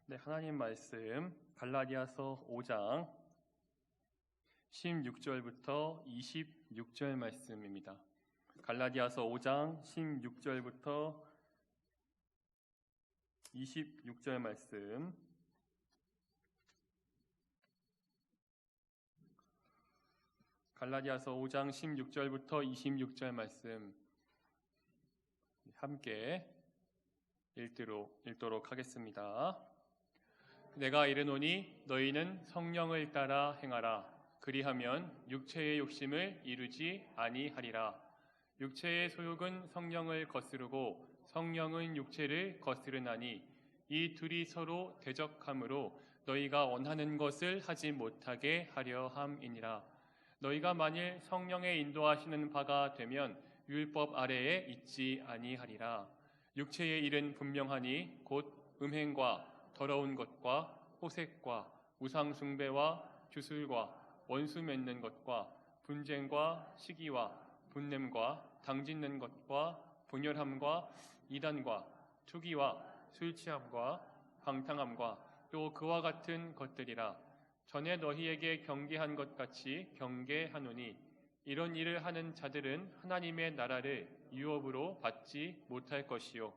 네, 하나님 말씀 갈라디아서 5장 16절부터 26절 말씀입니다. 갈라디아서 5장 16절부터 26절 말씀. 갈라디아서 5장 16절부터 26절 말씀 함께 읽도록 하겠습니다. 내가 이르노니 너희는 성령을 따라 행하라. 그리하면 육체의 욕심을 이루지 아니하리라. 육체의 소욕은 성령을 거스르고 성령은 육체를 거스르나니 이 둘이 서로 대적함으로 너희가 원하는 것을 하지 못하게 하려 함이니라. 너희가 만일 성령의 인도하시는 바가 되면 율법 아래에 있지 아니하리라. 육체의 일은 분명하니 곧 음행과 더러운 것과 호색과 우상 숭배와 주술과 원수 맺는 것과 분쟁과 시기와 분냄과 당짓는 것과 분열함과 이단과 투기와 술 취함과 방탕함과 또 그와 같은 것들이라. 전에 너희에게 경계한 것 같이 경계하노니 이런 일을 하는 자들은 하나님의 나라를 유업으로 받지 못할 것이요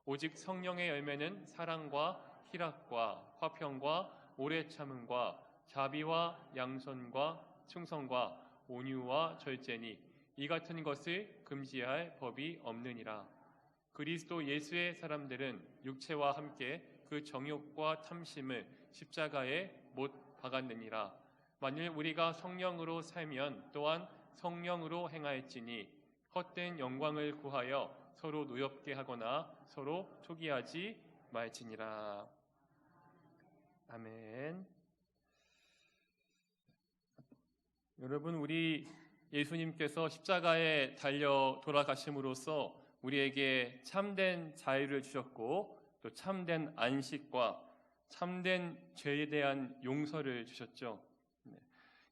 오직 성령의 열매는 사랑과 희락과 화평과 오래 참음과 자비와 양선과 충성과 온유와 절제니 이 같은 것을 금지할 법이 없느니라. 그리스도 예수의 사람들은 육체와 함께 그 정욕과 탐심을 십자가에 못 박았느니라. 만일 우리가 성령으로 살면 또한 성령으로 행하였지니 헛된 영광을 구하여 서로 노엽게 하거나 서로 투기하지 말지니라. 아멘. 여러분, 우리 예수님께서 십자가에 달려 돌아가심으로써 우리에게 참된 자유를 주셨고 또 참된 안식과 참된 죄에 대한 용서를 주셨죠.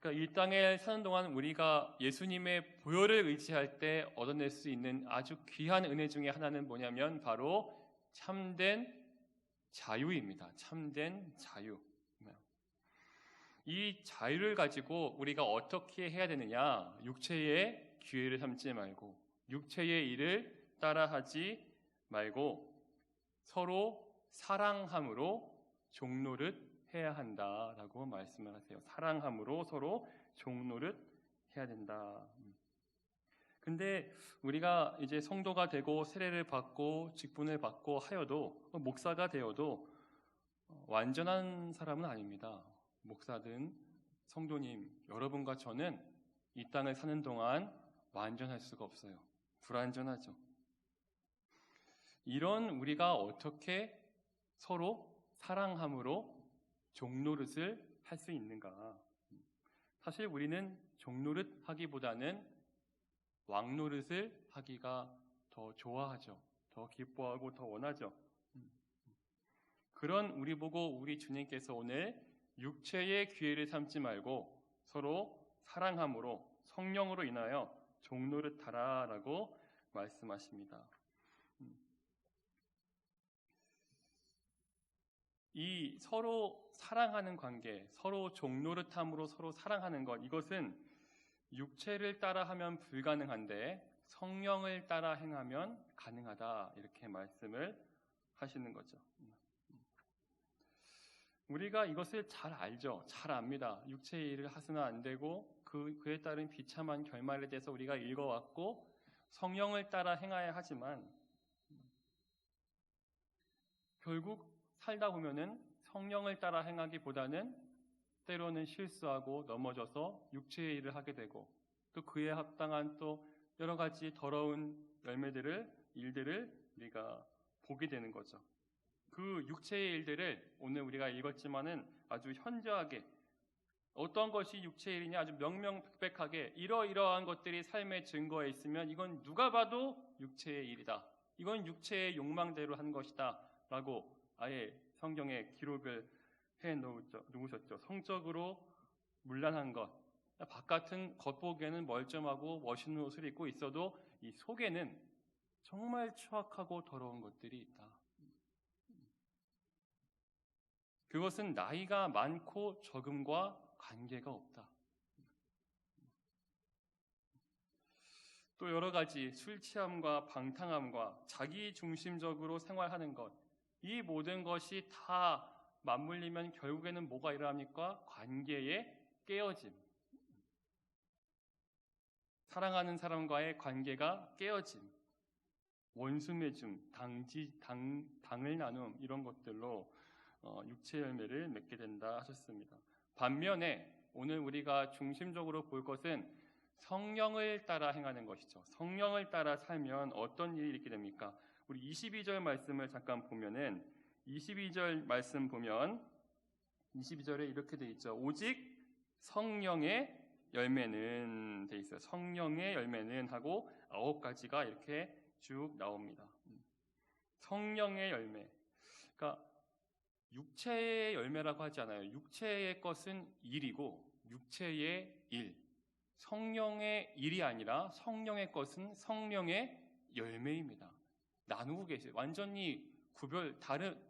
그러니까 이 땅에 사는 동안 우리가 예수님의 보혈을 의지할 때 얻어낼 수 있는 아주 귀한 은혜 중에 하나는 뭐냐면 바로 참된 자유입니다. 참된 자유. 이 자유를 가지고 우리가 어떻게 해야 되느냐? 육체의 기회를 삼지 말고 육체의 일을 따라하지 말고 서로 사랑함으로 종노릇 해야 한다라고 말씀을 하세요. 사랑함으로 서로 종노릇 해야 된다. 근데 우리가 이제 성도가 되고 세례를 받고 직분을 받고 하여도 목사가 되어도 완전한 사람은 아닙니다. 목사든 성도님, 여러분과 저는 이 땅을 사는 동안 완전할 수가 없어요. 불완전하죠. 이런 우리가 어떻게 서로 사랑함으로 종노릇을 할 수 있는가? 사실 우리는 종노릇 하기보다는 왕노릇을 하기가 더 좋아하죠. 더 기뻐하고 더 원하죠. 그런 우리 보고 우리 주님께서 오늘 육체의 기회를 삼지 말고 서로 사랑함으로 성령으로 인하여 종노릇하라라고 말씀하십니다. 이 서로 사랑하는 관계, 서로 종노릇함으로 서로 사랑하는 것, 이것은 육체를 따라하면 불가능한데 성령을 따라 행하면 가능하다, 이렇게 말씀을 하시는 거죠. 우리가 이것을 잘 알죠. 잘 압니다. 육체의 일을 하서는 안 되고 그에 따른 비참한 결말에 대해서 우리가 읽어왔고 성령을 따라 행해야 하지만 결국 살다 보면은 성령을 따라 행하기보다는 때로는 실수하고 넘어져서 육체의 일을 하게 되고 또 그에 합당한 또 여러 가지 더러운 일들을 우리가 보게 되는 거죠. 그 육체의 일들을 오늘 우리가 읽었지만은 아주 현저하게 어떤 것이 육체의 일이냐 아주 명명백백하게 이러이러한 것들이 삶의 증거에 있으면 이건 누가 봐도 육체의 일이다. 이건 육체의 욕망대로 한 것이다. 라고 아예 성경에 기록을 해 놓으셨죠. 성적으로 문란한 것. 바깥은 겉보기에는 멀쩡하고 멋있는 옷을 입고 있어도 이 속에는 정말 추악하고 더러운 것들이 있다. 그것은 나이가 많고 적음과 관계가 없다. 또 여러 가지 술 취함과 방탕함과 자기 중심적으로 생활하는 것, 이 모든 것이 다 맞물리면 결국에는 뭐가 일어납니까? 관계의 깨어짐. 사랑하는 사람과의 관계가 깨어짐, 원수 맺음, 당을 나눔, 이런 것들로 육체 열매를 맺게 된다 하셨습니다. 반면에 오늘 우리가 중심적으로 볼 것은 성령을 따라 행하는 것이죠. 성령을 따라 살면 어떤 일이 있게 됩니까? 우리 22절 말씀을 잠깐 보면은 22절 말씀 보면 22절에 이렇게 돼 있죠. 오직 성령의 열매는 돼 있어요. 성령의 열매는 하고 9가지가 이렇게 쭉 나옵니다. 성령의 열매. 그러니까 육체의 열매라고 하지 않아요. 육체의 것은 일이고 육체의 일. 성령의 일이 아니라 성령의 것은 성령의 열매입니다. 나누고 계세요. 완전히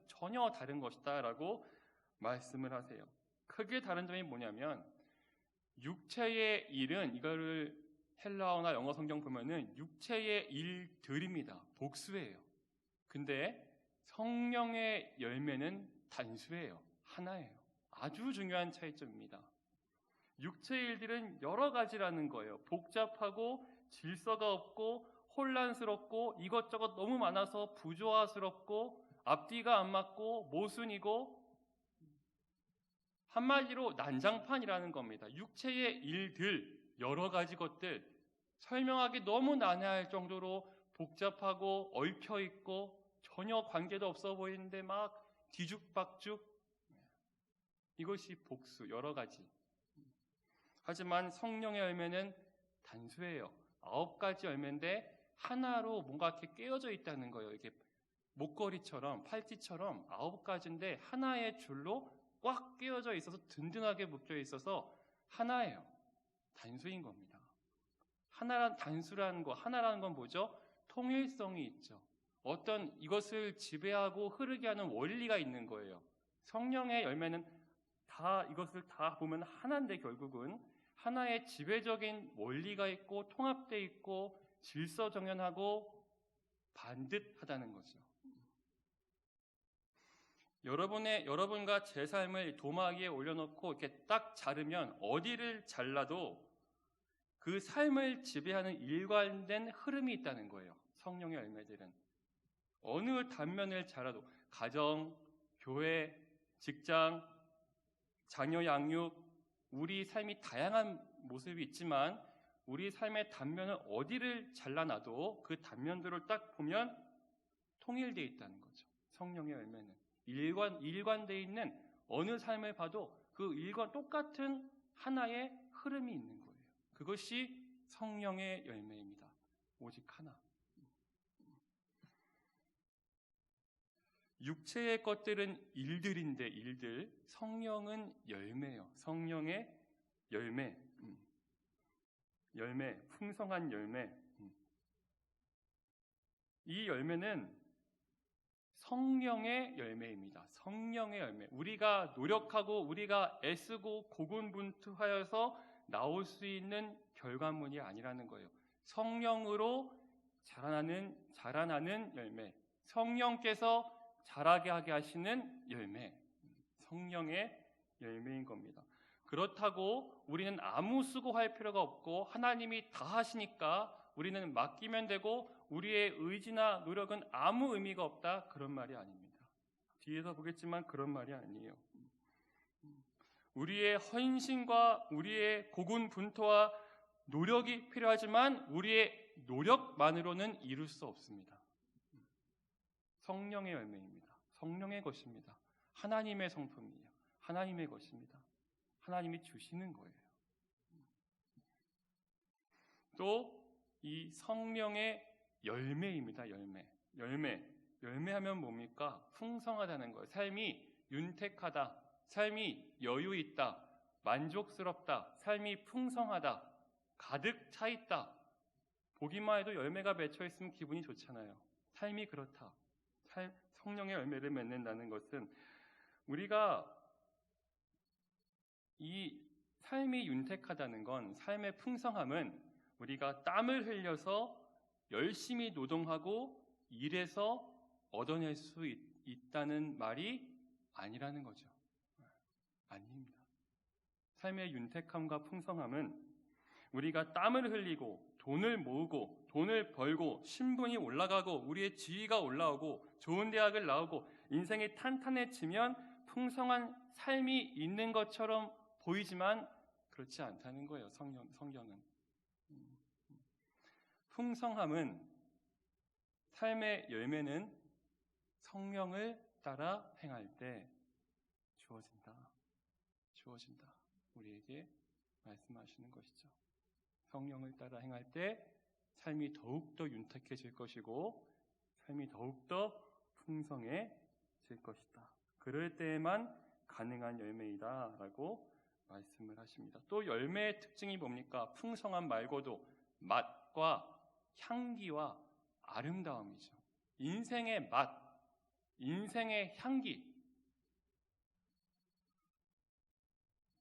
전혀 다른 것이다라고 말씀을 하세요. 크게 다른 점이 뭐냐면 육체의 일은 이거를 헬라어나 영어 성경 보면은 육체의 일들입니다. 복수예요. 근데 성령의 열매는 단수예요. 하나예요. 아주 중요한 차이점입니다. 육체의 일들은 여러 가지라는 거예요. 복잡하고 질서가 없고 혼란스럽고 이것저것 너무 많아서 부조화스럽고 앞뒤가 안 맞고 모순이고 한마디로 난장판이라는 겁니다. 육체의 일들, 여러 가지 것들 설명하기 너무 난해할 정도로 복잡하고 얽혀있고 전혀 관계도 없어 보이는데 막 뒤죽박죽, 이것이 복수, 여러 가지. 하지만 성령의 열매는 단수예요. 9가지 열매인데 하나로 뭔가 이렇게 깨어져 있다는 거예요. 이게 목걸이처럼 팔찌처럼 9가지인데 하나의 줄로 꽉 끼어져 있어서 든든하게 묶여 있어서 하나예요. 단수인 겁니다. 하나라는 건 뭐죠? 통일성이 있죠. 어떤 이것을 지배하고 흐르게 하는 원리가 있는 거예요. 성령의 열매는 이것을 다 보면 하나인데 결국은 하나의 지배적인 원리가 있고 통합되어 있고 질서정연하고 반듯하다는 거죠. 여러분과 제 삶을 도마 위에 올려놓고 이렇게 딱 자르면 어디를 잘라도 그 삶을 지배하는 일관된 흐름이 있다는 거예요. 성령의 열매들은 어느 단면을 잘라도 가정, 교회, 직장, 자녀 양육, 우리 삶이 다양한 모습이 있지만 우리 삶의 단면을 어디를 잘라놔도 그 단면들을 딱 보면 통일되어 있다는 거죠. 성령의 열매는 일관되어 있는 어느 삶을 봐도 그 똑같은 하나의 흐름이 있는 거예요. 그것이 성령의 열매입니다. 오직 하나. 육체의 것들은 일들인데 일들, 성령은 열매예요. 성령의 열매, 풍성한 열매. 이 열매는 성령의 열매입니다. 성령의 열매. 우리가 노력하고 우리가 애쓰고 고군분투하여서 나올 수 있는 결과물이 아니라는 거예요. 성령으로 자라나는 열매. 성령께서 자라게 하게 하시는 열매. 성령의 열매인 겁니다. 그렇다고 우리는 아무 수고할 필요가 없고 하나님이 다 하시니까 우리는 맡기면 되고 우리의 의지나 노력은 아무 의미가 없다, 그런 말이 아닙니다. 뒤에서 보겠지만 그런 말이 아니에요. 우리의 헌신과 우리의 고군분투와 노력이 필요하지만 우리의 노력만으로는 이룰 수 없습니다. 성령의 열매입니다. 성령의 것입니다. 하나님의 성품이에요. 하나님의 것입니다. 하나님이 주시는 거예요. 또 이 성령의 열매입니다. 열매하면 뭡니까? 풍성하다는 거예요. 삶이 윤택하다. 삶이 여유 있다. 만족스럽다. 삶이 풍성하다. 가득 차 있다. 보기만 해도 열매가 맺혀 있으면 기분이 좋잖아요. 삶이 그렇다. 성령의 열매를 맺는다는 것은 우리가 이 삶이 윤택하다는 건, 삶의 풍성함은 우리가 땀을 흘려서 열심히 노동하고 일해서 얻어낼 수 있다는 말이 아니라는 거죠. 아닙니다. 삶의 윤택함과 풍성함은 우리가 땀을 흘리고 돈을 모으고 돈을 벌고 신분이 올라가고 우리의 지위가 올라오고 좋은 대학을 나오고 인생이 탄탄해지면 풍성한 삶이 있는 것처럼 보이지만 그렇지 않다는 거예요. 성경은. 풍성함은, 삶의 열매는 성령을 따라 행할 때 주어진다. 우리에게 말씀하시는 것이죠. 성령을 따라 행할 때 삶이 더욱더 윤택해질 것이고 삶이 더욱더 풍성해질 것이다. 그럴 때에만 가능한 열매이다 라고 말씀을 하십니다. 또 열매의 특징이 뭡니까? 풍성함 말고도 맛과 향기와 아름다움이죠. 인생의 맛, 인생의 향기,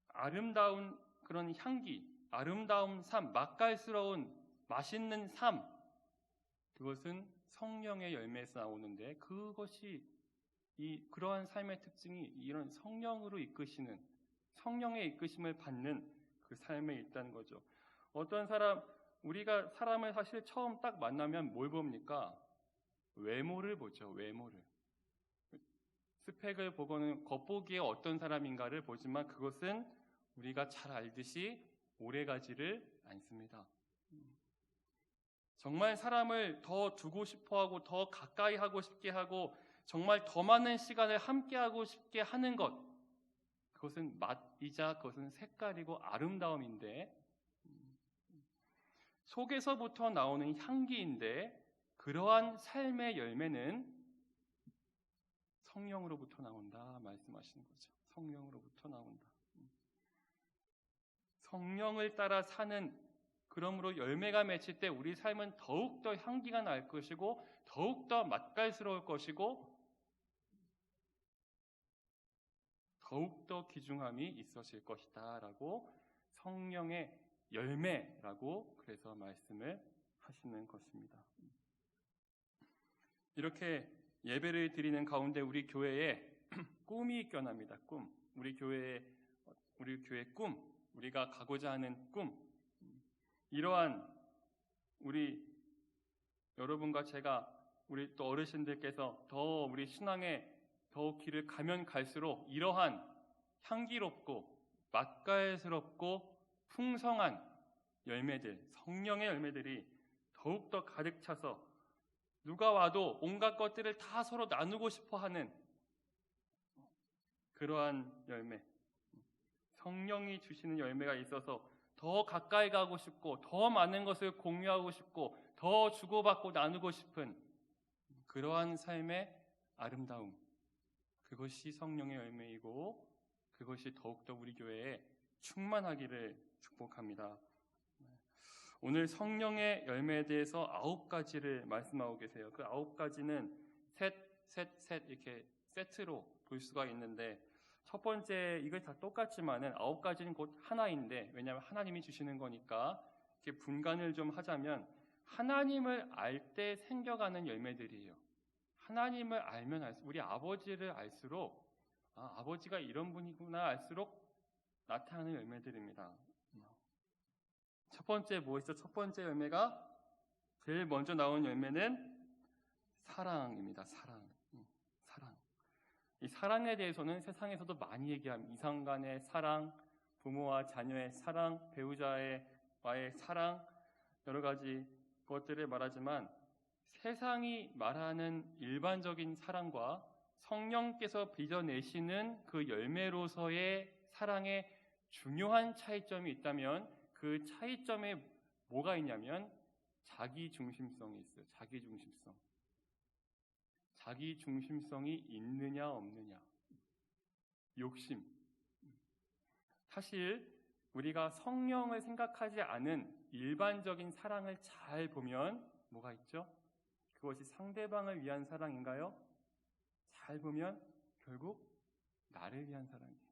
아름다운 그런 향기, 아름다운 삶, 맛깔스러운 맛있는 삶, 그것은 성령의 열매에서 나오는데 그것이 그러한 삶의 특징이 이런 성령으로 이끄시는, 성령의 이끄심을 받는 그 삶에 있다는 거죠. 어떤 우리가 사람을 사실 처음 딱 만나면 뭘 봅니까? 외모를 보죠. 외모를. 스펙을 보고는 겉보기에 어떤 사람인가를 보지만 그것은 우리가 잘 알듯이 오래가지를 않습니다. 정말 사람을 더 두고 싶어하고 더 가까이 하고 싶게 하고 정말 더 많은 시간을 함께하고 싶게 하는 것, 그것은 맛이자 그것은 색깔이고 아름다움인데, 속에서부터 나오는 향기인데 그러한 삶의 열매는 성령으로부터 나온다 말씀하시는 거죠. 성령으로부터 나온다. 성령을 따라 사는, 그러므로 열매가 맺힐 때 우리 삶은 더욱더 향기가 날 것이고 더욱더 맛깔스러울 것이고 더욱더 귀중함이 있어질 것이다 라고 성령의 열매라고 그래서 말씀을 하시는 것입니다. 이렇게 예배를 드리는 가운데 우리 교회에 꿈이 껴납니다. 꿈. 우리 교회 꿈, 우리가 가고자 하는 꿈, 이러한 우리 여러분과 제가, 우리 또 어르신들께서 더 우리 신앙에 더 길을 가면 갈수록 이러한 향기롭고 맛깔스럽고 풍성한 열매들, 성령의 열매들이 더욱더 가득 차서 누가 와도 온갖 것들을 다 서로 나누고 싶어하는 그러한 열매, 성령이 주시는 열매가 있어서 더 가까이 가고 싶고 더 많은 것을 공유하고 싶고 더 주고받고 나누고 싶은 그러한 삶의 아름다움, 그것이 성령의 열매이고 그것이 더욱더 우리 교회에 충만하기를 축복합니다. 오늘 성령의 열매에 대해서 9가지를 말씀하고 계세요. 그 9가지는 셋 이렇게 세트로 볼 수가 있는데, 첫 번째, 이걸 다 똑같지만은 9가지는 곧 하나인데, 왜냐하면 하나님이 주시는 거니까 이렇게 분간을 좀 하자면 하나님을 알 때 생겨가는 열매들이에요. 하나님을 알면 알수록, 우리 아버지를 알수록 아버지가 이런 분이구나 알수록 나타나는 열매들입니다. 첫 번째 뭐였죠? 첫 번째 열매가, 제일 먼저 나온 열매는 사랑입니다. 사랑. 이 사랑에 대해서는 세상에서도 많이 얘기합니다. 이성 간의 사랑, 부모와 자녀의 사랑, 배우자와의 사랑, 여러 가지 것들을 말하지만 세상이 말하는 일반적인 사랑과 성령께서 빚어내시는 그 열매로서의 사랑에 중요한 차이점이 있다면 그 차이점에 뭐가 있냐면 자기중심성이 있어요. 자기중심성이 있느냐 없느냐, 욕심. 사실 우리가 성령을 생각하지 않은 일반적인 사랑을 잘 보면 뭐가 있죠? 그것이 상대방을 위한 사랑인가요? 잘 보면 결국 나를 위한 사랑이에요.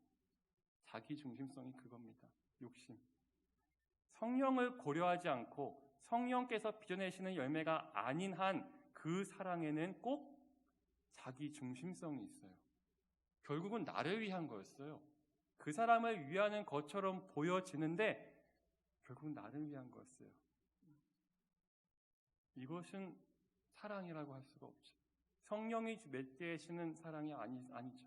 자기 중심성이 그겁니다. 욕심. 성령을 고려하지 않고 성령께서 빚어내시는 열매가 아닌 한 그 사랑에는 꼭 자기 중심성이 있어요. 결국은 나를 위한 거였어요. 그 사람을 위하는 것처럼 보여지는데 결국 나를 위한 거였어요. 이것은 사랑이라고 할 수가 없죠. 성령이 맺게 하시는 사랑이 아니죠.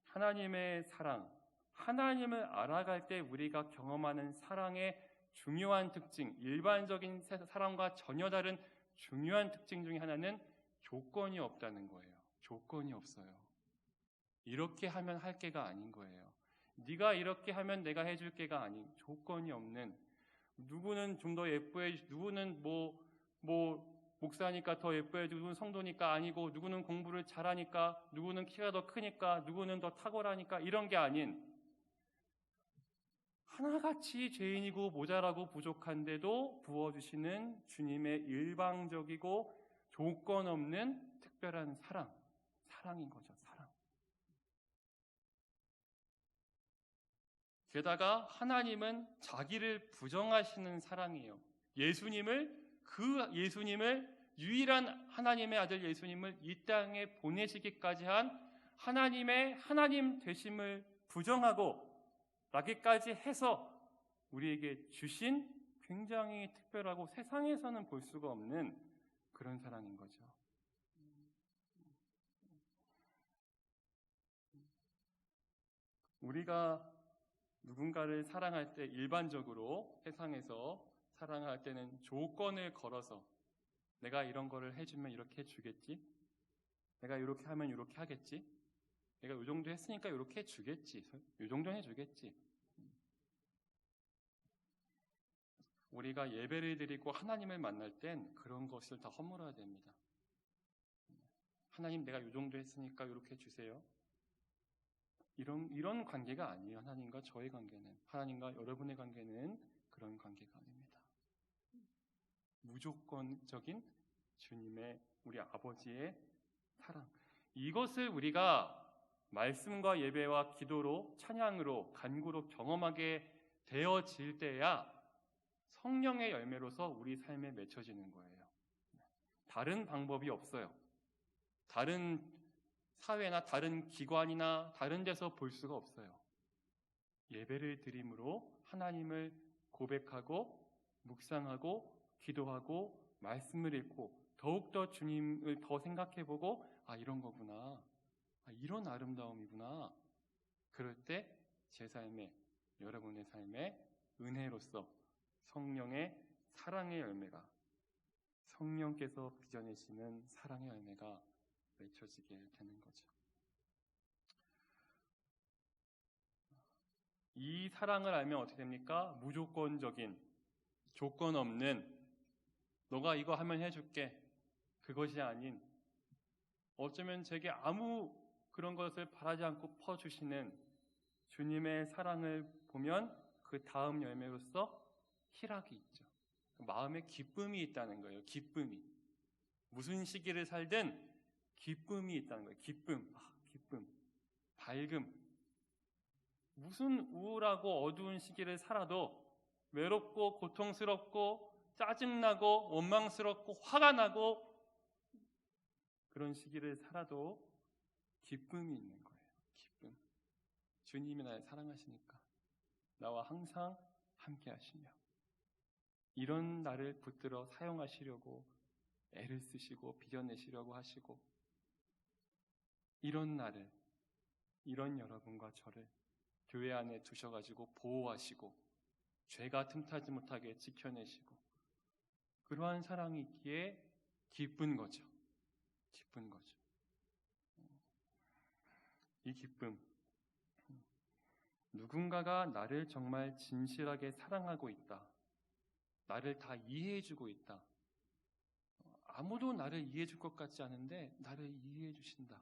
하나님의 사랑, 하나님을 알아갈 때 우리가 경험하는 사랑의 중요한 특징, 일반적인 사랑과 전혀 다른 중요한 특징 중에 하나는 조건이 없다는 거예요. 조건이 없어요. 이렇게 하면 할 게가 아닌 거예요. 네가 이렇게 하면 내가 해줄 게가 아닌, 조건이 없는, 누구는 좀 더 예뻐해, 누구는 목사니까 더 예뻐해, 누구는 성도니까 아니고, 누구는 공부를 잘하니까, 누구는 키가 더 크니까, 누구는 더 탁월하니까, 이런 게 아닌, 하나같이 죄인이고 모자라고 부족한데도 부어주시는 주님의 일방적이고 조건 없는 특별한 사랑인 거죠. 사랑. 게다가 하나님은 자기를 부정하시는 사랑이에요. 그 예수님을 유일한 하나님의 아들 예수님을 이 땅에 보내시기까지 한 하나님의 하나님 되심을 부정하고 나기까지 해서 우리에게 주신 굉장히 특별하고 세상에서는 볼 수가 없는 그런 사랑인 거죠. 우리가 누군가를 사랑할 때 일반적으로 세상에서 사랑할 때는 조건을 걸어서 내가 이런 거를 해주면 이렇게 해주겠지? 내가 이렇게 하면 이렇게 하겠지? 내가 이 정도 했으니까 이렇게 해주겠지? 이 정도 해주겠지? 우리가 예배를 드리고 하나님을 만날 땐 그런 것을 다 허물어야 됩니다. 하나님 내가 이 정도 했으니까 이렇게 해주세요. 이런 관계가 아니에요. 하나님과 저의 관계는, 하나님과 여러분의 관계는 그런 관계가 아닙니다. 무조건적인 주님의, 우리 아버지의 사랑. 이것을 우리가 말씀과 예배와 기도로, 찬양으로, 간구로 경험하게 되어질 때야 성령의 열매로서 우리 삶에 맺혀지는 거예요. 다른 방법이 없어요. 다른 사회나 다른 기관이나 다른 데서 볼 수가 없어요. 예배를 드림으로 하나님을 고백하고 묵상하고 기도하고 말씀을 읽고 더욱더 주님을 더 생각해보고 이런 거구나. 이런 아름다움이구나. 그럴 때 제 삶에, 여러분의 삶에 은혜로서 성령의 사랑의 열매가, 성령께서 빚어내시는 사랑의 열매가 맺혀지게 되는 거죠. 이 사랑을 알면 어떻게 됩니까? 무조건적인, 조건 없는, 너가 이거 하면 해줄게, 그것이 아닌, 어쩌면 제게 아무 그런 것을 바라지 않고 퍼주시는 주님의 사랑을 보면 그 다음 열매로서 희락이 있죠. 마음에 기쁨이 있다는 거예요. 기쁨이. 무슨 시기를 살든 기쁨이 있다는 거예요. 기쁨, 밝음. 무슨 우울하고 어두운 시기를 살아도 외롭고 고통스럽고 짜증나고 원망스럽고 화가 나고 그런 시기를 살아도 기쁨이 있는 거예요. 기쁨. 주님이 나를 사랑하시니까 나와 항상 함께 하시며 이런 나를 붙들어 사용하시려고 애를 쓰시고 빚어내시려고 하시고 이런 나를, 이런 여러분과 저를 교회 안에 두셔가지고 보호하시고 죄가 틈타지 못하게 지켜내시고 그러한 사랑이 있기에 기쁜 거죠. 기쁜 거죠. 이 기쁨, 누군가가 나를 정말 진실하게 사랑하고 있다. 나를 다 이해해주고 있다. 아무도 나를 이해해줄 것 같지 않은데 나를 이해해 주신다.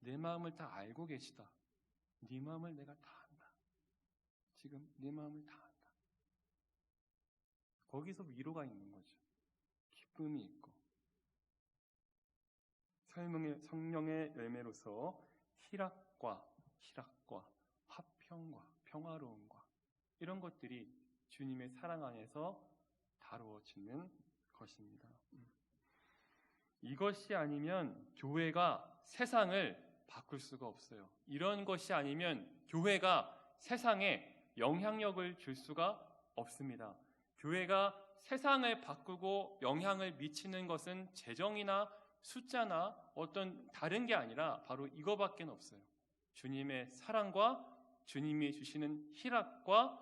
내 마음을 다 알고 계시다. 네 마음을 내가 다 안다. 지금 네 마음을 다 안다. 거기서 위로가 있는 거죠. 기쁨이 있고 성령의 열매로서 희락과 화평과 평화로움과 이런 것들이 주님의 사랑 안에서 다루어지는 것입니다. 이것이 아니면 교회가 세상을 바꿀 수가 없어요. 이런 것이 아니면 교회가 세상에 영향력을 줄 수가 없습니다. 교회가 세상을 바꾸고 영향을 미치는 것은 재정이나 숫자나 어떤 다른 게 아니라 바로 이거밖에 없어요. 주님의 사랑과 주님이 주시는 희락과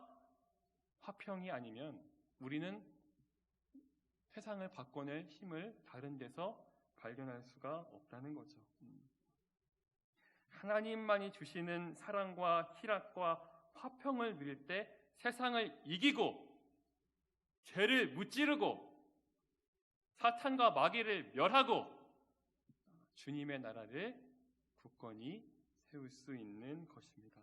화평이 아니면 우리는 세상을 바꿔낼 힘을 다른 데서 발견할 수가 없다는 거죠. 하나님만이 주시는 사랑과 희락과 화평을 누릴 때 세상을 이기고 죄를 무찌르고 사탄과 마귀를 멸하고 주님의 나라를 굳건히 세울 수 있는 것입니다.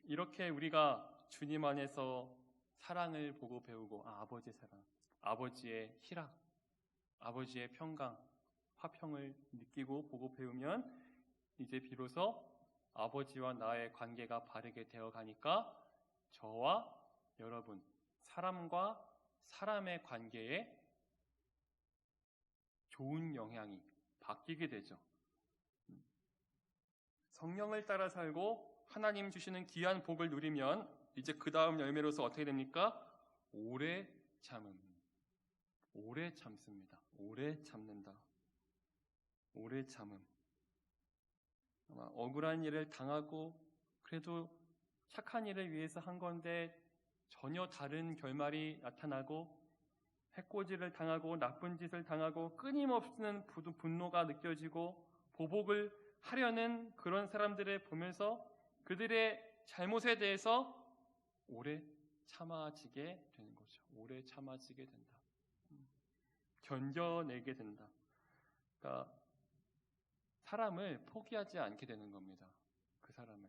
이렇게 우리가 주님 안에서 사랑을 보고 배우고 아버지의 사랑, 아버지의 희락, 아버지의 평강, 화평을 느끼고 보고 배우면 이제 비로소 아버지와 나의 관계가 바르게 되어 가니까 저와 여러분, 사람과 사람의 관계에 좋은 영향이 바뀌게 되죠. 성령을 따라 살고 하나님 주시는 귀한 복을 누리면 이제 그 다음 열매로서 어떻게 됩니까? 오래 참음. 오래 참습니다. 오래 참는다. 오래 참음. 아마 억울한 일을 당하고 그래도 착한 일을 위해서 한 건데 전혀 다른 결말이 나타나고 해코지를 당하고 나쁜 짓을 당하고 끊임없는 분노가 느껴지고 보복을 하려는 그런 사람들을 보면서 그들의 잘못에 대해서 오래 참아지게 되는 거죠. 오래 참아지게 된다. 견뎌내게 된다. 그러니까 사람을 포기하지 않게 되는 겁니다. 그 사람을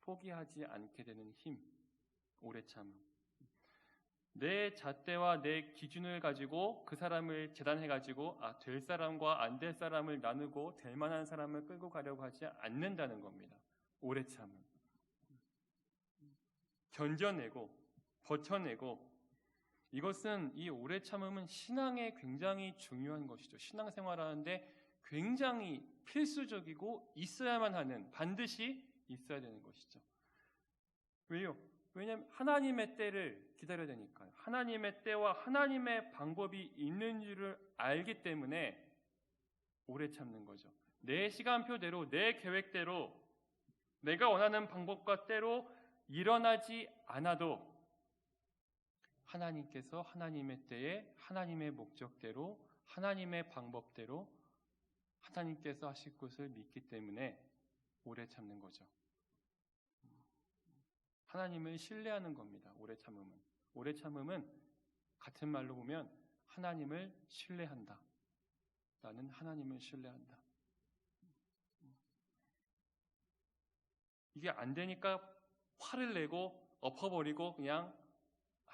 포기하지 않게 되는 힘, 오래 참음. 내 잣대와 내 기준을 가지고 그 사람을 재단해가지고 될 사람과 안 될 사람을 나누고 될 만한 사람을 끌고 가려고 하지 않는다는 겁니다. 오래 참음. 견뎌내고 버텨내고 이것은 이 오래 참음은 신앙에 굉장히 중요한 것이죠. 신앙생활하는데 굉장히 필수적이고 있어야만 하는 반드시 있어야 되는 것이죠. 왜요? 왜냐하면 하나님의 때를 기다려야 되니까요. 하나님의 때와 하나님의 방법이 있는 줄을 알기 때문에 오래 참는 거죠. 내 시간표대로 내 계획대로 내가 원하는 방법과 때로 일어나지 않아도 하나님께서 하나님의 때에 하나님의 목적대로 하나님의 방법대로 하나님께서 하실 것을 믿기 때문에 오래 참는 거죠. 하나님을 신뢰하는 겁니다. 오래 참음은. 오래 참음은 같은 말로 보면 하나님을 신뢰한다. 나는 하나님을 신뢰한다. 이게 안 되니까 화를 내고 엎어버리고 그냥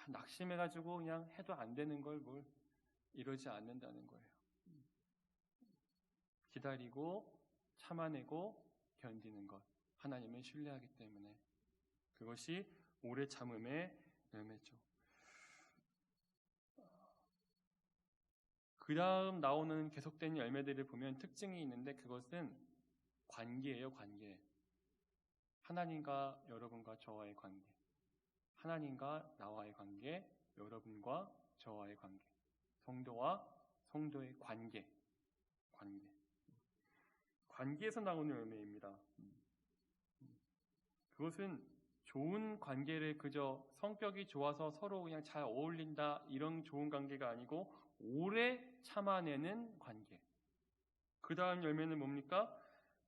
낙심해가지고 그냥 해도 안 되는 걸 뭘 이러지 않는다는 거예요. 기다리고 참아내고 견디는 것. 하나님을 신뢰하기 때문에 그것이 오래 참음의 열매죠. 그 다음 나오는 계속된 열매들을 보면 특징이 있는데 그것은 관계예요. 관계. 하나님과 여러분과 저와의 관계. 하나님과 나와의 관계. 여러분과 저와의 관계. 성도와 성도의 관계. 관계에서 나오는 열매입니다. 그것은 좋은 관계를 그저 성격이 좋아서 서로 그냥 잘 어울린다 이런 좋은 관계가 아니고 오래 참아내는 관계. 그 다음 열매는 뭡니까?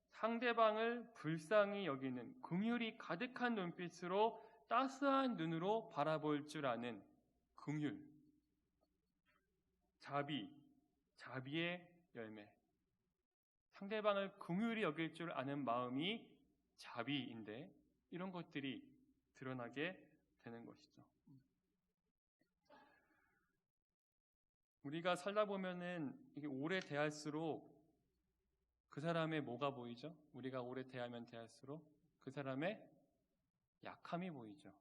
상대방을 불쌍히 여기는 긍휼이 가득한 눈빛으로 따스한 눈으로 바라볼 줄 아는 긍휼. 자비의 열매. 상대방을 긍휼히 여길 줄 아는 마음이 자비인데 이런 것들이 드러나게 되는 것이죠. 우리가 살다 보면은 이게 오래 대할수록 그 사람의 뭐가 보이죠? 우리가 오래 대하면 대할수록 그 사람의 약함이 보이죠.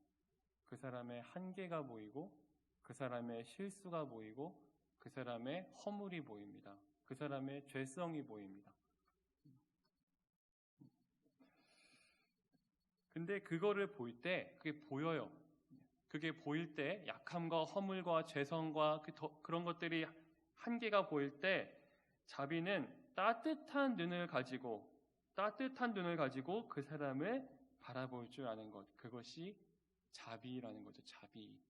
그 사람의 한계가 보이고, 그 사람의 실수가 보이고, 그 사람의 허물이 보입니다. 그 사람의 죄성이 보입니다. 근데 그거를 볼 때 그게 보여요. 그게 보일 때 약함과 허물과 죄성과 그런 것들이 한계가 보일 때 자비는 따뜻한 눈을 가지고 그 사람을 바라볼 줄 아는 것, 그것이 자비라는 거죠. 자비.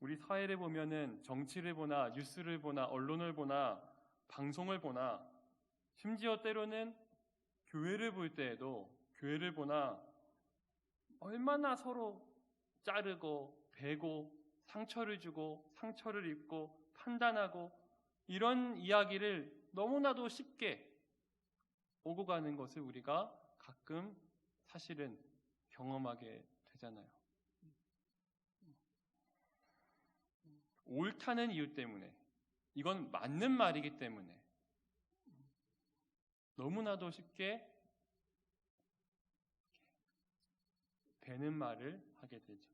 우리 사회를 보면은 정치를 보나 뉴스를 보나 언론을 보나 방송을 보나 심지어 때로는 교회를 볼 때에도 교회를 보나 얼마나 서로 자르고 베고 상처를 주고 상처를 입고 판단하고 이런 이야기를 너무나도 쉽게 오고 가는 것을 우리가 가끔 사실은 경험하게 되잖아요. 옳다는 이유 때문에, 이건 맞는 말이기 때문에 너무나도 쉽게 되는 말을 하게 되죠.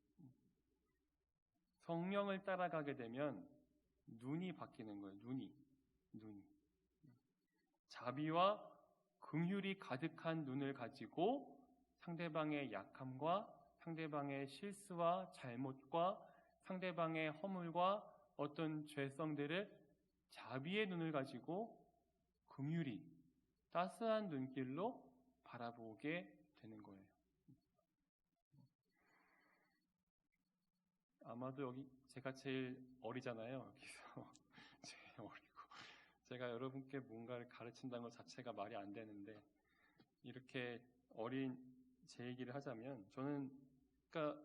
성령을 따라가게 되면 눈이 바뀌는 거예요. 눈이. 자비와 긍휼이 가득한 눈을 가지고 상대방의 약함과 상대방의 실수와 잘못과 상대방의 허물과 어떤 죄성들을 자비의 눈을 가지고 긍휼히 따스한 눈길로 바라보게 되는 거예요. 아마도 여기 제가 제일 어리잖아요. 여기서 제일 어리고 제가 여러분께 뭔가를 가르친다는 것 자체가 말이 안 되는데 이렇게 어린 제 얘기를 하자면 저는 그러니까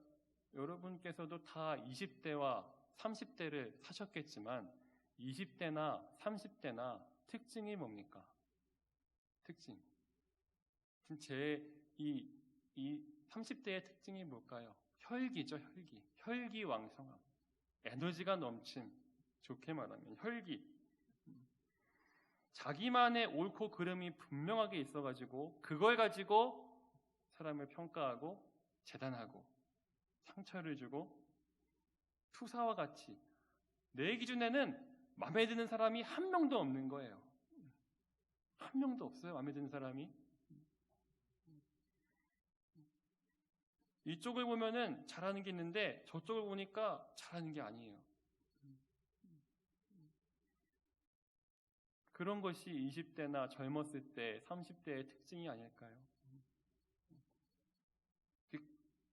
여러분께서도 다 20대와 30대를 사셨겠지만 20대나 30대나 특징이 뭡니까? 특징. 제 이 30대의 특징이 뭘까요? 혈기죠, 혈기. 혈기왕성함. 에너지가 넘친, 좋게 말하면 혈기. 자기만의 옳고 그름이 분명하게 있어가지고 그걸 가지고 사람을 평가하고 재단하고 상처를 주고 투사와 같이 내 기준에는 마음에 드는 사람이 한 명도 없는 거예요. 한 명도 없어요. 마음에 드는 사람이. 이쪽을 보면은 잘하는 게 있는데 저쪽을 보니까 잘하는 게 아니에요. 그런 것이 20대나 젊었을 때 30대의 특징이 아닐까요?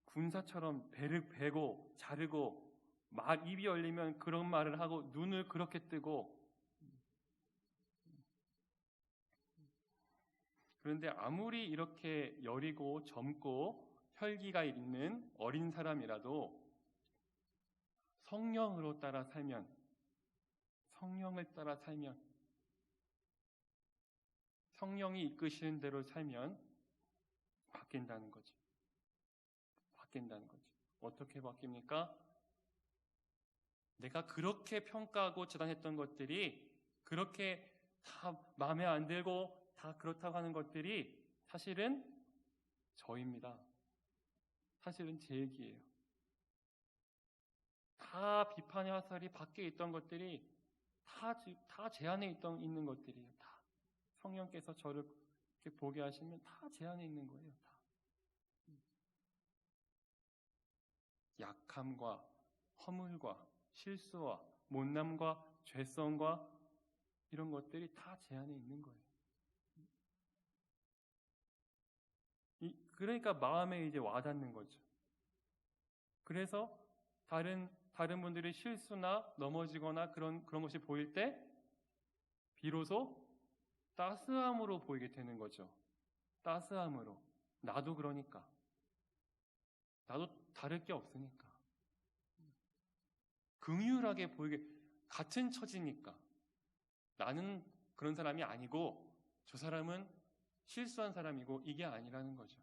군사처럼 배를 베고 자르고 입이 열리면 그런 말을 하고 눈을 그렇게 뜨고 그런데 아무리 이렇게 여리고 젊고 혈기가 있는 어린 사람이라도 성령을 따라 살면 성령이 이끄시는 대로 살면 바뀐다는 거죠. 어떻게 바뀝니까? 내가 그렇게 평가하고 재단했던 것들이 그렇게 다 마음에 안 들고 다 그렇다고 하는 것들이 사실은 저입니다. 사실은 제 얘기예요. 다 비판의 화살이 밖에 있던 것들이 다 제 안에 있는 것들이에요. 다 성령께서 저를 이렇게 보게 하시면 다 제 안에 있는 거예요. 다. 약함과 허물과 실수와 못남과 죄성과 이런 것들이 다 제 안에 있는 거예요. 그러니까 마음에 이제 와닿는 거죠. 그래서 다른 분들이 실수나 넘어지거나 그런 것이 보일 때 비로소 따스함으로 보이게 되는 거죠. 따스함으로. 나도 그러니까. 나도 다를 게 없으니까. 긍휼하게 보이게, 같은 처지니까. 나는 그런 사람이 아니고 저 사람은 실수한 사람이고 이게 아니라는 거죠.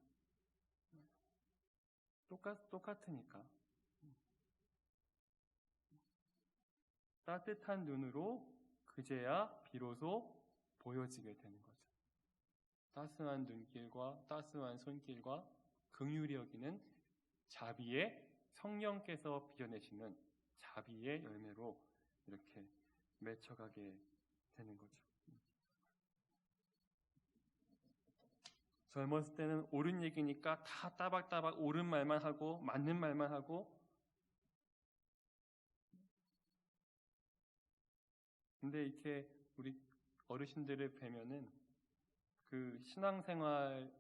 똑같으니까. 따뜻한 눈으로 그제야 비로소 보여지게 되는 거죠. 따스한 눈길과 따스한 손길과 긍휼히 여기는 자비의 성령께서 빚어내시는 자비의 열매로 이렇게 맺혀가게 되는 거죠. 젊었을 때는 옳은 얘기니까 다 따박따박 옳은 말만 하고 맞는 말만 하고, 근데 이렇게 우리 어르신들을 뵈면은 그 신앙생활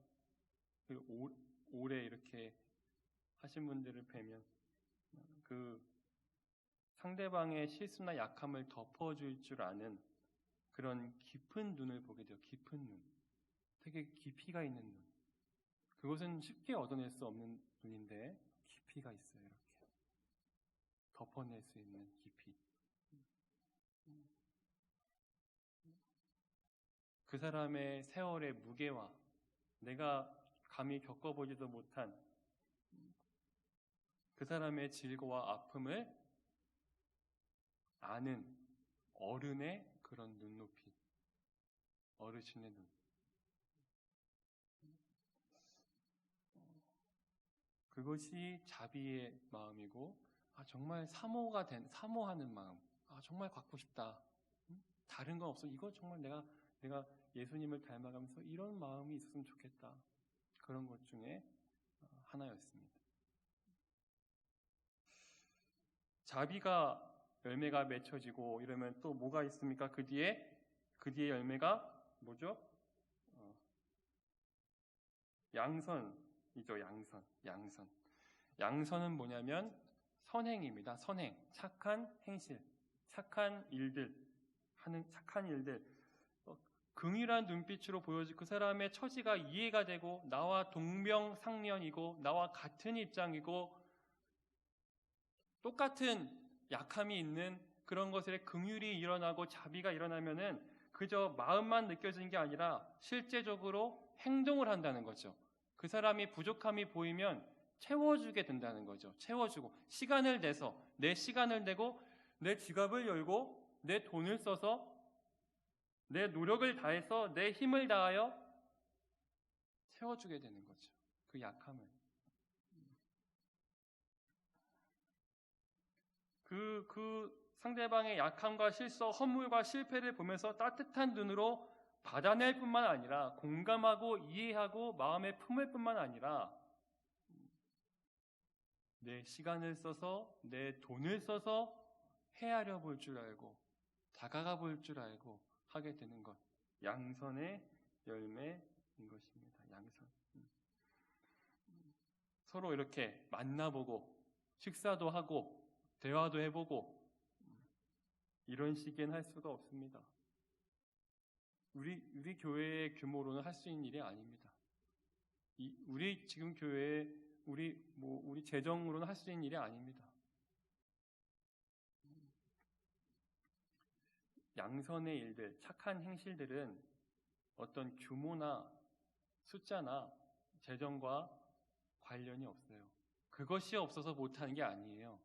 오래 이렇게 하신 분들을 뵈면 그 상대방의 실수나 약함을 덮어줄 줄 아는 그런 깊은 눈을 보게 돼요. 깊은 눈. 되게 깊이가 있는 눈. 그것은 쉽게 얻어낼 수 없는 눈인데 깊이가 있어요. 이렇게 덮어낼 수 있는 깊이. 그 사람의 세월의 무게와 내가 감히 겪어보지도 못한 그 사람의 질고와 아픔을 아는 어른의 그런 눈높이, 어르신의 눈. 그것이 자비의 마음이고, 정말 사모하는 마음. 정말 갖고 싶다. 다른 건 없어. 이거 정말 내가 예수님을 닮아가면서 이런 마음이 있었으면 좋겠다. 그런 것 중에 하나였습니다. 자비가 열매가 맺혀지고 이러면 또 뭐가 있습니까? 그 뒤에 열매가 뭐죠? 양선이죠. 양선은 뭐냐면 선행입니다. 선행, 착한 행실, 착한 일들, 하는 착한 일들. 긍휼한 눈빛으로 보여줄 그 사람의 처지가 이해가 되고 나와 동명상련이고 나와 같은 입장이고 똑같은 약함이 있는 그런 것에 긍휼이 일어나고 자비가 일어나면은 그저 마음만 느껴지는 게 아니라 실제적으로 행동을 한다는 거죠. 그 사람이 부족함이 보이면 채워주게 된다는 거죠. 채워주고 시간을 내서 내 시간을 내고 내 지갑을 열고 내 돈을 써서 내 노력을 다해서 내 힘을 다하여 채워주게 되는 거죠. 그 약함을. 그 상대방의 약함과 실수, 허물과 실패를 보면서 따뜻한 눈으로 받아낼 뿐만 아니라 공감하고 이해하고 마음에 품을 뿐만 아니라 내 시간을 써서 내 돈을 써서 헤아려 볼 줄 알고 다가가 볼 줄 알고 하게 되는 것. 양선의 열매인 것입니다. 양선. 서로 이렇게 만나보고 식사도 하고 대화도 해보고 이런 시기엔 할 수가 없습니다. 우리 교회의 규모로는 할 수 있는 일이 아닙니다. 우리 지금 교회 우리 재정으로는 할 수 있는 일이 아닙니다. 양선의 일들, 착한 행실들은 어떤 규모나 숫자나 재정과 관련이 없어요. 그것이 없어서 못하는 게 아니에요.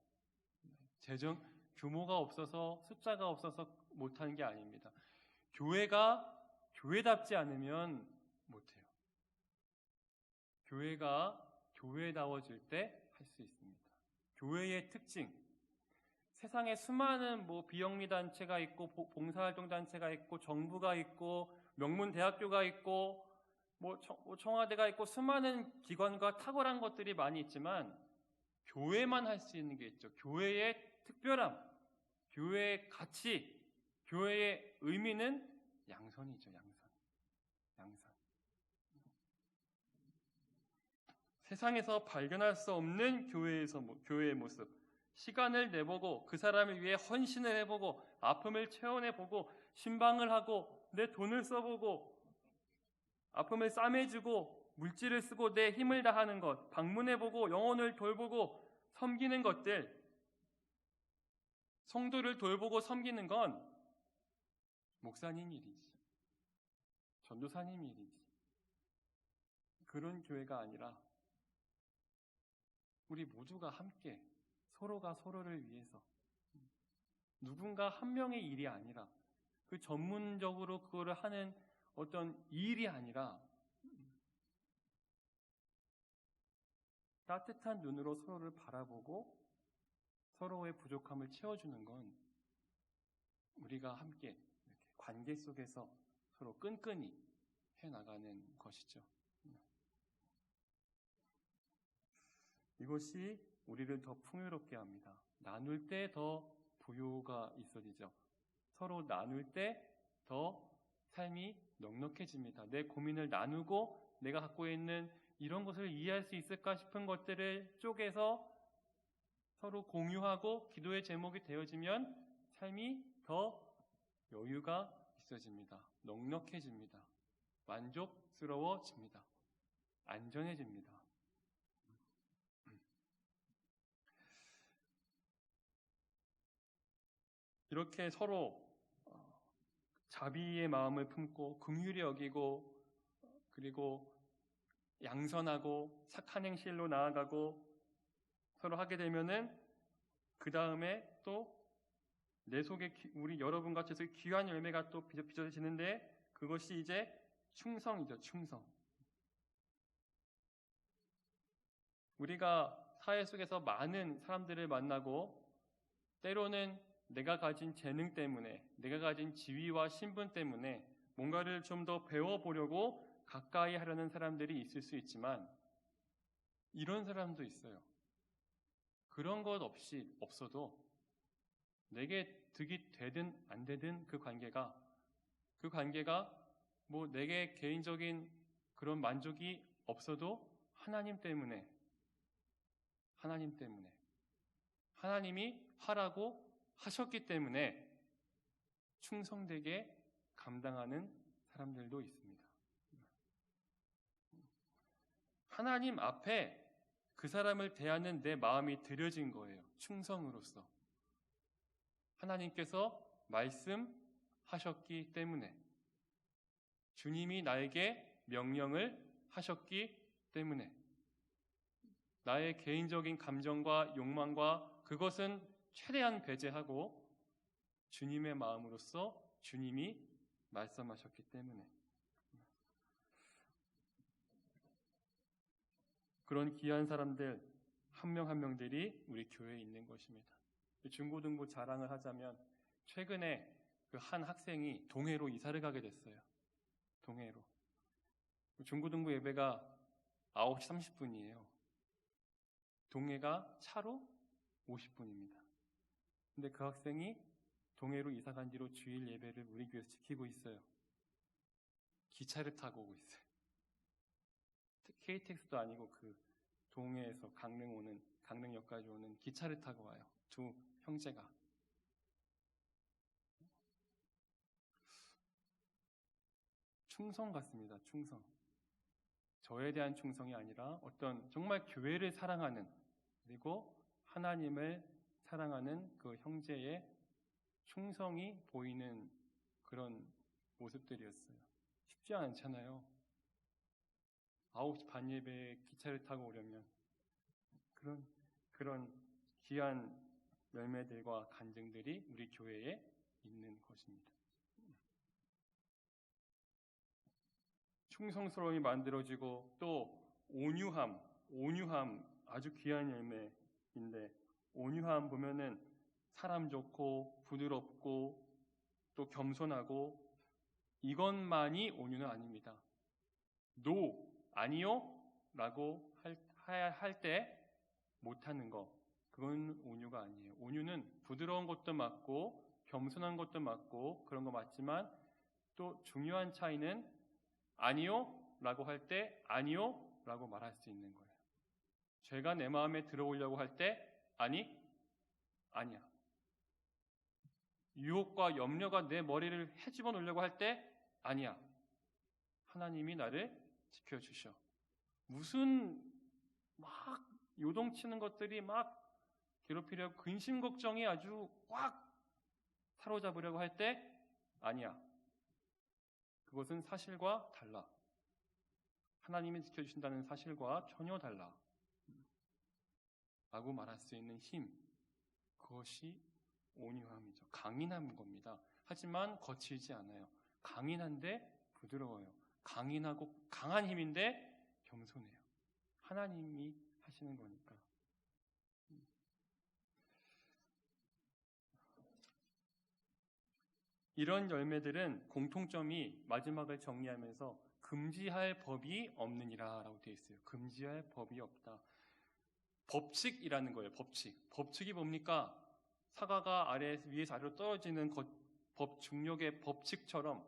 규모가 없어서 숫자가 없어서 못하는 게 아닙니다. 교회가 교회답지 않으면 못해요. 교회가 교회다워질 때 할 수 있습니다. 교회의 특징, 세상에 수많은 비영리 단체가 있고 봉사활동 단체가 있고 정부가 있고 명문 대학교가 있고 청와대가 있고 수많은 기관과 탁월한 것들이 많이 있지만 교회만 할 수 있는 게 있죠. 교회의 특별함, 교회의 가치, 교회의 의미는 양선이죠. 양선. 세상에서 발견할 수 없는 교회의 모습. 시간을 내보고 그 사람을 위해 헌신을 해보고 아픔을 체험해보고 신방을 하고 내 돈을 써보고 아픔을 싸매주고 물질을 쓰고 내 힘을 다하는 것, 방문해보고 영혼을 돌보고 섬기는 것들, 성도를 돌보고 섬기는 건 목사님 일이지, 전도사님 일이지. 그런 교회가 아니라 우리 모두가 함께 서로가 서로를 위해서 누군가 한 명의 일이 아니라 그 전문적으로 그거를 하는 어떤 일이 아니라 따뜻한 눈으로 서로를 바라보고 서로의 부족함을 채워주는 건 우리가 함께 이렇게 관계 속에서 서로 끈끈이 해나가는 것이죠. 이것이 우리를 더 풍요롭게 합니다. 나눌 때 더 부요가 있어지죠. 서로 나눌 때 더 삶이 넉넉해집니다. 내 고민을 나누고 내가 갖고 있는 이런 것을 이해할 수 있을까 싶은 것들을 쪼개서 서로 공유하고 기도의 제목이 되어지면 삶이 더 여유가 있어집니다. 넉넉해집니다. 만족스러워집니다. 안전해집니다. 이렇게 서로 자비의 마음을 품고 긍휼히 여기고 그리고 양선하고 착한 행실로 나아가고 서로 하게 되면은 그 다음에 또 내 속에 우리 여러분 같이 귀한 열매가 또 빚어지는데 그것이 이제 충성이죠. 충성. 우리가 사회 속에서 많은 사람들을 만나고 때로는 내가 가진 재능 때문에 내가 가진 지위와 신분 때문에 뭔가를 좀 더 배워보려고 가까이 하려는 사람들이 있을 수 있지만 이런 사람도 있어요. 그런 것 없어도 내게 득이 되든 안 되든 그 관계가 뭐 내게 개인적인 그런 만족이 없어도 하나님 때문에 하나님이 하라고 하셨기 때문에 충성되게 감당하는 사람들도 있습니다. 하나님 앞에 그 사람을 대하는 내 마음이 들여진 거예요. 충성으로서. 하나님께서 말씀하셨기 때문에 주님이 나에게 명령을 하셨기 때문에 나의 개인적인 감정과 욕망과 그것은 최대한 배제하고 주님의 마음으로서 주님이 말씀하셨기 때문에 그런 귀한 사람들 한 명 한 명들이 우리 교회에 있는 것입니다. 중고등부 자랑을 하자면 최근에 그 한 학생이 동해로 이사를 가게 됐어요. 동해로. 중고등부 예배가 9시 30분이에요. 동해가 차로 50분입니다. 근데 그 학생이 동해로 이사 간 뒤로 주일 예배를 우리 교회에서 지키고 있어요. 기차를 타고 오고 있어요. KTX도 아니고 그 동해에서 강릉역까지 오는 기차를 타고 와요. 두 형제가. 충성 같습니다. 충성. 저에 대한 충성이 아니라 어떤 정말 교회를 사랑하는 그리고 하나님을 사랑하는 그 형제의 충성이 보이는 그런 모습들이었어요. 쉽지 않잖아요. 9시 반 예배에 기차를 타고 오려면 그런 귀한 열매들과 간증들이 우리 교회에 있는 것입니다. 충성스러움이 만들어지고 또 온유함 아주 귀한 열매인데 온유함 보면은 사람 좋고 부드럽고 또 겸손하고 이것만이 온유는 아닙니다. 아니요 라고 할 때 못하는 거 그건 온유가 아니에요. 온유는 부드러운 것도 맞고 겸손한 것도 맞고 그런 거 맞지만 또 중요한 차이는 아니요 라고 할 때 아니요 라고 말할 수 있는 거예요. 죄가 내 마음에 들어오려고 할 때 아니야. 유혹과 염려가 내 머리를 헤집어 놓으려고 할 때 아니야. 하나님이 나를 지켜주셔. 무슨 막 요동치는 것들이 막 괴롭히려고 근심 걱정이 아주 꽉 사로잡으려고 할 때 아니야. 그것은 사실과 달라. 하나님이 지켜주신다는 사실과 전혀 달라. 라고 말할 수 있는 힘. 그것이 온유함이죠. 강인한 겁니다. 하지만 거칠지 않아요. 강인한데 부드러워요. 강인하고 강한 힘인데 겸손해요. 하나님이 하시는 거니까. 이런 열매들은 공통점이 마지막을 정리하면서 금지할 법이 없느니라 라고 되어 있어요. 금지할 법이 없다. 법칙이라는 거예요. 법칙이 뭡니까? 사과가 위에서 아래로 떨어지는 법 중력의 법칙처럼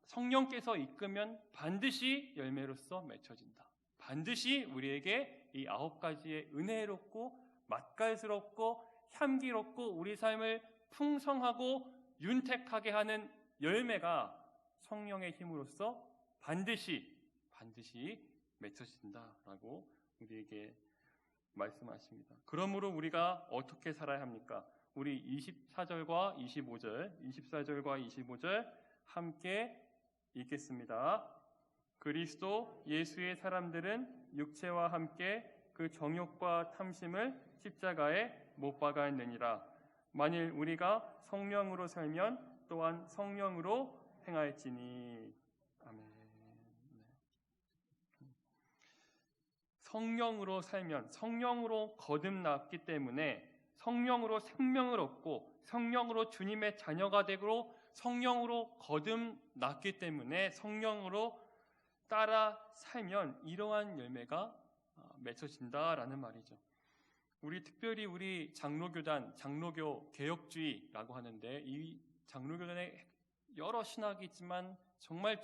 성령께서 이끄면 반드시 열매로서 맺혀진다. 반드시 우리에게 이 9가지의 은혜롭고 맛깔스럽고 향기롭고 우리 삶을 풍성하고 윤택하게 하는 열매가 성령의 힘으로써 반드시 맺혀진다라고 우리에게 말씀하십니다. 그러므로 우리가 어떻게 살아야 합니까? 우리 24절과 25절 함께 읽겠습니다. 그리스도 예수의 사람들은 육체와 함께 그 정욕과 탐심을 십자가에 못 박았느니라. 만일 우리가 성령으로 살면 또한 성령으로 행할지니. 아멘. 성령으로 살면, 성령으로 거듭났기 때문에 성령으로 생명을 얻고 성령으로 주님의 자녀가 되고 성령으로 거듭났기 때문에 성령으로 따라 살면 이러한 열매가 맺혀진다라는 말이죠. 특별히 우리 장로교단, 장로교 개혁주의라고 하는데 이 장로교단에 여러 신학이 있지만 정말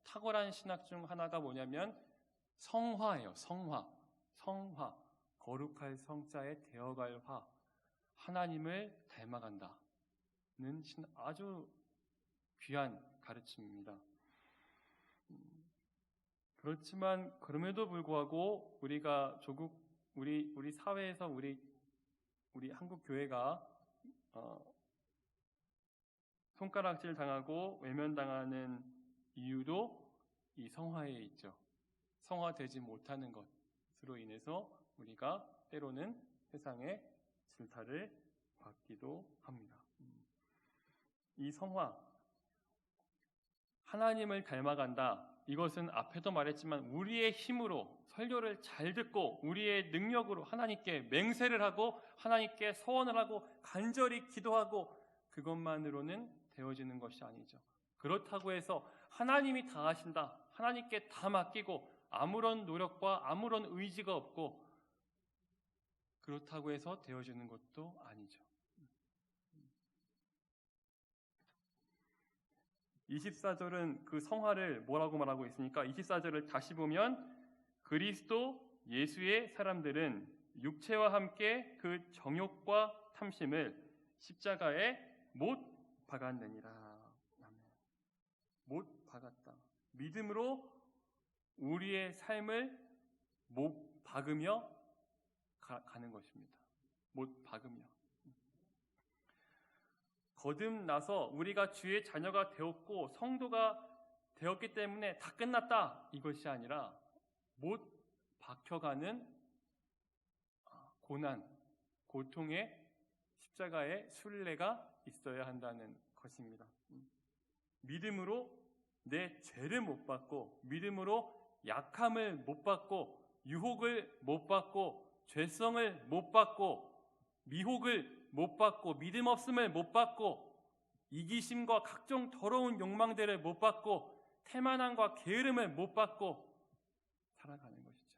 탁월한 신학 중 하나가 뭐냐면 성화예요. 성화. 거룩할 성자에 되어갈 화. 하나님을 닮아간다는 아주 귀한 가르침입니다. 그렇지만 그럼에도 불구하고 우리가 우리 사회에서 우리 한국 교회가 손가락질 당하고 외면당하는 이유도 이 성화에 있죠. 성화되지 못하는 것으로 인해서 우리가 때로는 세상의 질타를 받기도 합니다. 이 성화, 하나님을 닮아간다. 이것은 앞에도 말했지만 우리의 힘으로 설교를 잘 듣고 우리의 능력으로 하나님께 맹세를 하고 하나님께 소원을 하고 간절히 기도하고 그것만으로는 되어지는 것이 아니죠. 그렇다고 해서 하나님이 다 하신다. 하나님께 다 맡기고 아무런 노력과 아무런 의지가 없고 그렇다고 해서 되어지는 것도 아니죠. 24절은 그 성화를 뭐라고 말하고 있으니까 24절을 다시 보면 그리스도 예수의 사람들은 육체와 함께 그 정욕과 탐심을 십자가에 못 박았느니라. 못 박았다. 믿음으로 우리의 삶을 못 박으며 가는 것입니다. 못 박으며. 거듭나서 우리가 주의 자녀가 되었고 성도가 되었기 때문에 다 끝났다. 이것이 아니라 못 박혀가는 고난, 고통의 십자가의 순례가 있어야 한다는 것입니다. 믿음으로 내 죄를 못 받고 믿음으로 약함을 못 받고 유혹을 못 받고 죄성을 못 받고 미혹을 못 받고 믿음 없음을 못 받고 이기심과 각종 더러운 욕망들을 못 받고 태만함과 게으름을 못 받고 살아가는 것이죠.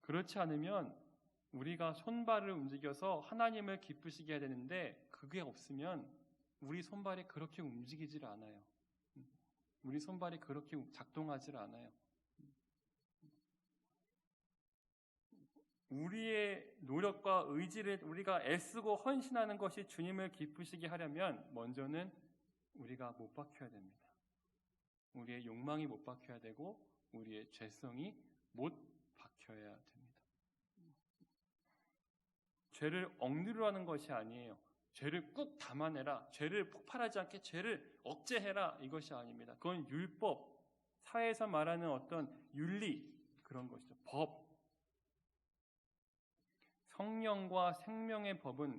그렇지 않으면 우리가 손발을 움직여서 하나님을 기쁘시게 해야 되는데 그게 없으면 우리 손발이 그렇게 움직이질 않아요. 우리 손발이 그렇게 작동하질 않아요. 우리의 노력과 의지를 우리가 애쓰고 헌신하는 것이 주님을 기쁘시게 하려면 먼저는 우리가 못 박혀야 됩니다. 우리의 욕망이 못 박혀야 되고 우리의 죄성이 못 박혀야 됩니다. 죄를 억누르 하는 것이 아니에요. 죄를 꾹 담아내라. 죄를 폭발하지 않게 죄를 억제해라. 이것이 아닙니다. 그건 율법, 사회에서 말하는 어떤 윤리 그런 것이죠. 법. 성령과 생명의 법은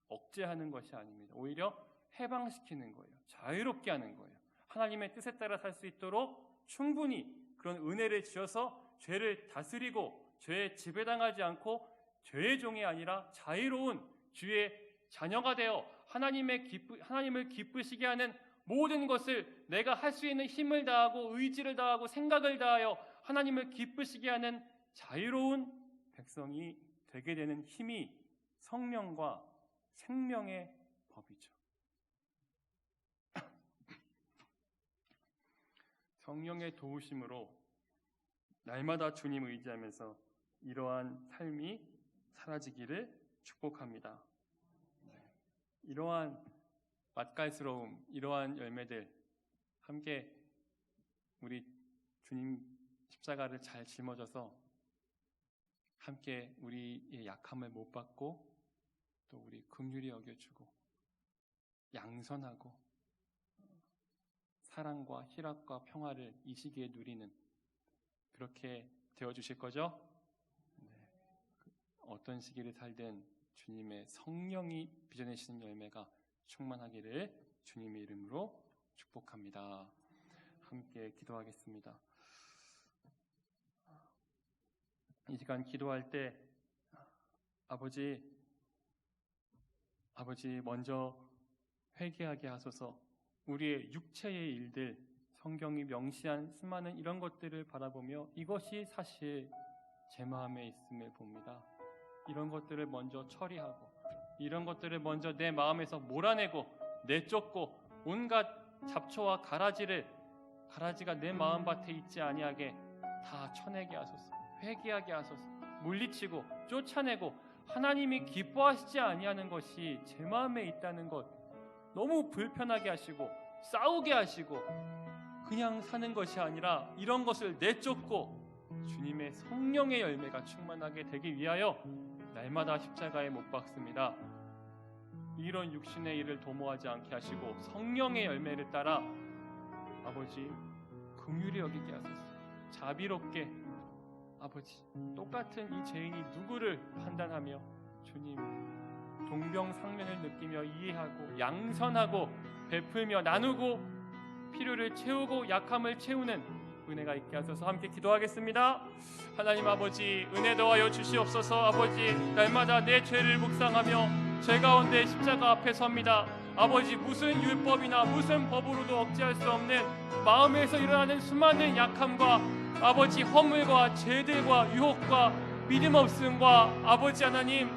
억제하는 것이 아닙니다. 오히려 해방시키는 거예요. 자유롭게 하는 거예요. 하나님의 뜻에 따라 살 수 있도록 충분히 그런 은혜를 주셔서 죄를 다스리고 죄에 지배당하지 않고 죄의 종이 아니라 자유로운 주의 자녀가 되어 하나님을 기쁘시게 하는 모든 것을 내가 할 수 있는 힘을 다하고 의지를 다하고 생각을 다하여 하나님을 기쁘시게 하는 자유로운 백성이 되게 되는 힘이 성령과 생명의 법이죠. 성령의 도우심으로 날마다 주님 의지하면서 이러한 삶이 사라지기를 축복합니다. 이러한 맛깔스러움, 이러한 열매들 함께 우리 주님 십자가를 잘 짊어져서 함께 우리의 약함을 못 받고 또 우리 긍휼히 여겨주고 양선하고 사랑과 희락과 평화를 이 시기에 누리는 그렇게 되어주실 거죠? 네. 어떤 시기를 살든 주님의 성령이 빚어내시는 열매가 충만하기를 주님의 이름으로 축복합니다. 함께 기도하겠습니다. 이 시간 기도할 때 아버지 먼저 회개하게 하소서. 우리의 육체의 일들, 성경이 명시한 수많은 이런 것들을 바라보며 이것이 사실 제 마음에 있음을 봅니다. 이런 것들을 먼저 처리하고 이런 것들을 먼저 내 마음에서 몰아내고 내쫓고 온갖 잡초와 가라지가 내 마음밭에 있지 아니하게 다 쳐내게 하소서. 회개하게 하소서. 물리치고 쫓아내고 하나님이 기뻐하시지 아니하는 것이 제 마음에 있다는 것 너무 불편하게 하시고 싸우게 하시고 그냥 사는 것이 아니라 이런 것을 내쫓고 주님의 성령의 열매가 충만하게 되기 위하여 날마다 십자가에 못 박습니다. 이런 육신의 일을 도모하지 않게 하시고 성령의 열매를 따라 아버지 긍휼히 여기게 하소서. 자비롭게 아버지 똑같은 이 죄인이 누구를 판단하며 주님 동병상련을 느끼며 이해하고 양선하고 베풀며 나누고 필요를 채우고 약함을 채우는 은혜가 있게 하소서. 함께 기도하겠습니다. 하나님 아버지 은혜 더하여 주시옵소서. 아버지 날마다 내 죄를 묵상하며 죄 가운데 십자가 앞에 섭니다. 아버지 무슨 율법이나 무슨 법으로도 억제할 수 없는 마음에서 일어나는 수많은 약함과 아버지 허물과 죄들과 유혹과 믿음 없음과 아버지 하나님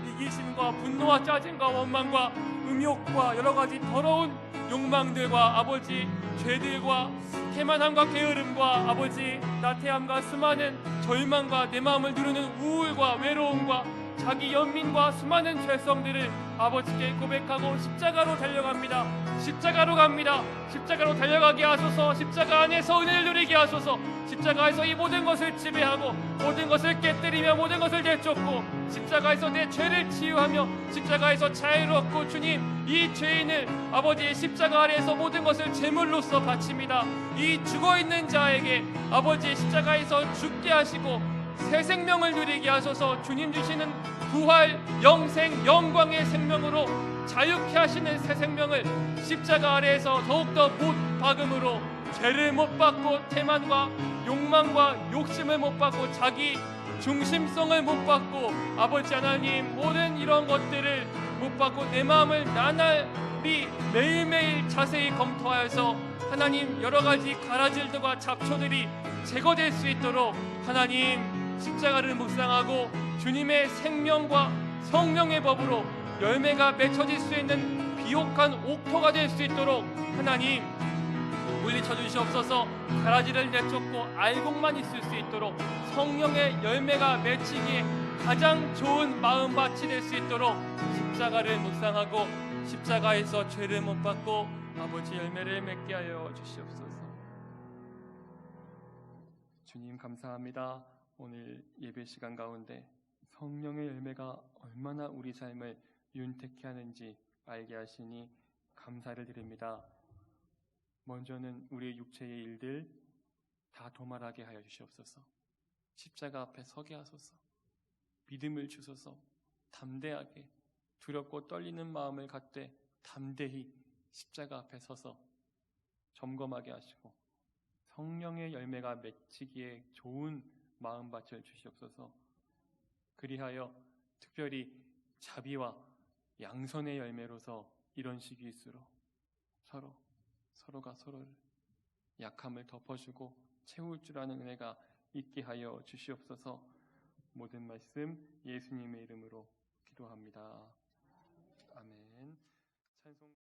이기심과 분노와 짜증과 원망과 음욕과 여러가지 더러운 욕망들과 아버지 죄들과 태만함과 게으름과 아버지 나태함과 수많은 절망과 내 마음을 누르는 우울과 외로움과 자기 연민과 수많은 죄성들을 아버지께 고백하고 십자가로 달려갑니다. 십자가로 갑니다. 십자가로 달려가게 하소서. 십자가 안에서 은혜를 누리게 하소서. 십자가에서 이 모든 것을 지배하고 모든 것을 깨뜨리며 모든 것을 내쫓고 십자가에서 내 죄를 치유하며 십자가에서 자유롭고 주님 이 죄인을 아버지의 십자가 아래에서 모든 것을 제물로서 바칩니다. 이 죽어있는 자에게 아버지의 십자가에서 죽게 하시고 새 생명을 누리게 하소서. 주님 주시는 부활, 영생, 영광의 생명으로 자유케 하시는 새 생명을 십자가 아래에서 더욱더 못 박음으로 죄를 못 받고 태만과 욕망과 욕심을 못 받고 자기 중심성을 못 받고 아버지 하나님 모든 이런 것들을 못 받고 내 마음을 나날이 매일매일 자세히 검토하여서 하나님 여러가지 가라질들과 잡초들이 제거될 수 있도록 하나님 십자가를 묵상하고 주님의 생명과 성령의 법으로 열매가 맺혀질 수 있는 비옥한 옥토가 될 수 있도록 하나님 물리쳐 주시옵소서. 가라지를 내쫓고 알곡만 있을 수 있도록 성령의 열매가 맺히기에 가장 좋은 마음밭이 될 수 있도록 십자가를 묵상하고 십자가에서 죄를 못 받고 아버지 열매를 맺게 하여 주시옵소서. 주님 감사합니다. 오늘 예배 시간 가운데 성령의 열매가 얼마나 우리 삶을 윤택케 하는지 알게 하시니 감사를 드립니다. 먼저는 우리의 육체의 일들 다 도말하게 하여 주시옵소서. 십자가 앞에 서게 하소서. 믿음을 주소서. 담대하게 두렵고 떨리는 마음을 갖되 담대히 십자가 앞에 서서 점검하게 하시고 성령의 열매가 맺히기에 좋은 마음밭을 주시옵소서. 그리하여 특별히 자비와 양선의 열매로서 이런 시기일수록 서로가 서로를 약함을 덮어주고 채울 줄 아는 은혜가 있게 하여 주시옵소서. 모든 말씀 예수님의 이름으로 기도합니다. 아멘. 찬송